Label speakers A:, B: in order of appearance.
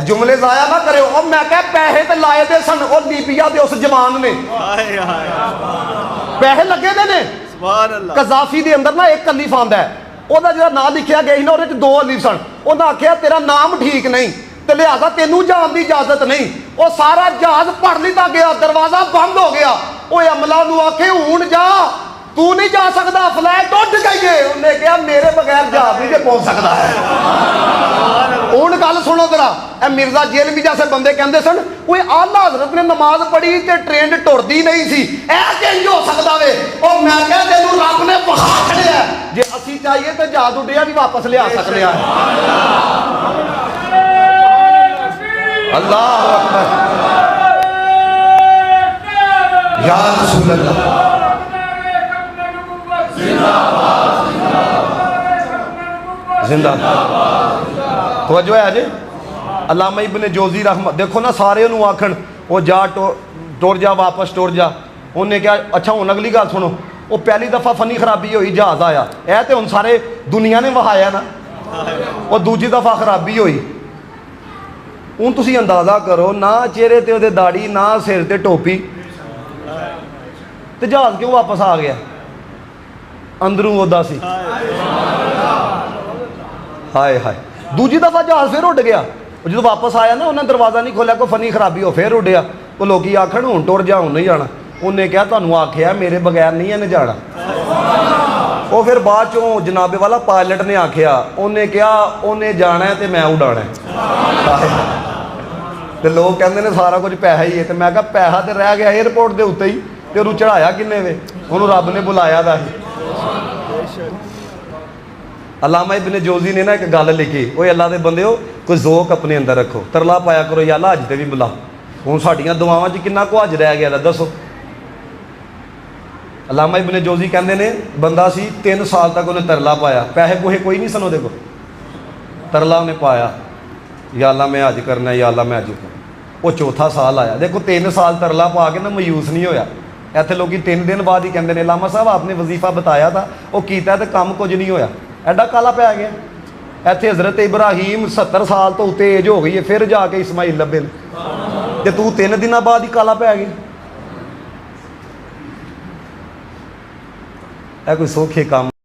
A: जुमले जाया ना करे। और मैं क्या पैसे तो लाए दे सन और लीबिया के उस जवान ने पैसे लगे दे ने। कजाफी के अंदर ना एक अलीफ आंदा है, ਉਹਦਾ ਜਿਹੜਾ ਨਾਂ ਲਿਖਿਆ ਗਿਆ ਸੀ ਨਾ ਉਹਦੇ 'ਚ 2 ਅਲੀਫ ਸਨ। ਉਹਨਾਂ ਆਖਿਆ ਤੇਰਾ ਨਾਮ ਠੀਕ ਨਹੀਂ ਤੇ ਲਿਹਾਜ਼ਾ ਤੈਨੂੰ ਜਾਣ ਦੀ ਇਜਾਜ਼ਤ ਨਹੀਂ। ਉਹ ਸਾਰਾ ਜਹਾਜ਼ ਪੜ ਲਿੱਤਾ ਗਿਆ, ਦਰਵਾਜ਼ਾ ਬੰਦ ਹੋ ਗਿਆ। ਉਹ ਅਮਲਾ ਨੂੰ ਆਖੇ ਹੁਣ ਜਾ, तू नहीं जा सकता, फ्लैट उठ गई है। उन्हें कहा मेरे बगैर जहाज नहीं पहुंच सकता है। हुण गल सुनो जरा, मिर्जा जेलवी जैसे बंदे कहते सन कोई आला हजरत ने नमाज पढ़ी ते ट्रेन टुरदी नहीं सी, ऐ हो सकता वे। और मैं क्या तेनू रब ने बहा छड़िया, जे असी चाहिए तो जहाज उड्डिया भी वापस लिया सकते हैं। अल्लाह अकबर, या रसूल अल्लाह। तवज्जो है अजे। अल्लामा इब्ने जोजी रहमत देखो ना, सारे उन्होंने आखन वो जा टुर जा वापस टुर जा। उन्हें क्या अच्छा हुण अगली गल सुनो, वो पहली दफ़ा फनी खराबी हुई, जहाज आया यह तो हुण सारे दुनिया ने वहाया ना। वो दूजी दफ़ा खराबी हुई, हुण तुसीं अंदाज़ा करो ना चेहरे ते ओहदे दाड़ी ना सिर ते टोपी, तो जहाज क्यों वापस आ गया? अंदरों ओदा सी। हाय हाय, दूजी दफ़ा जहाज फिर उड़ गया। जो वापस आया ना उन्हें दरवाज़ा नहीं खोलिया, कोई फनी खराबी हो फिर उड़िया। वो लोग आखन हुण टुर जा, हुण नहीं जाना। उन्हें क्या तुहानूं आख्या मेरे बगैर नहीं इन्हें जाना। वो फिर बाद चों जनाबे वाला पायलट ने आख्या, उन्हें क्या उन्हें जाना है तो मैं उड़ाना है। तो लोग कहते हैं सारा कुछ पैसा ही है। तो मैं कहा पैसा तो रह गया एयरपोर्ट के उत्ते ही, तो उन्होंने चढ़ाया किन्ने वे? उन्होंने रब ने बुलाया था। अल्लामा इब्ने जोजी ने ना एक गल लिखी, वो अल्लाह के बंदे हो कोई ज़ोक अपने अंदर रखो, तरला पाया करो या अल्लाह अज ते भी बुला। हुण साडियां दुआवां च किन्ना को अज रह गया दसो। अल्लामा इब्ने जोजी कहते हैं बंदा सी 3 साल तक उन्हें तरला पाया, पैसे पूहे कोई नहीं सन, देखो तरला उन्हें पाया या अल्लाह मैं अज करना, या अल्लाह मैं अज करना। वो चौथा साल आया, देखो 3 साल तरला पा के ना मायूस नहीं होया। इत्थे लोग 3 दिन बाद ही कहते हैं लामा साहब आपने वजीफा बताया था, वो किया तो काम कुछ नहीं होया, एडा काला पै गया। इत्थे हज़रत इब्राहीम 70 साल तो उत्ते एज हो गई है, फिर जाके इस्माइल लभे ते तू 3 दिन बाद ही काला पै गया। कोई सौखे काम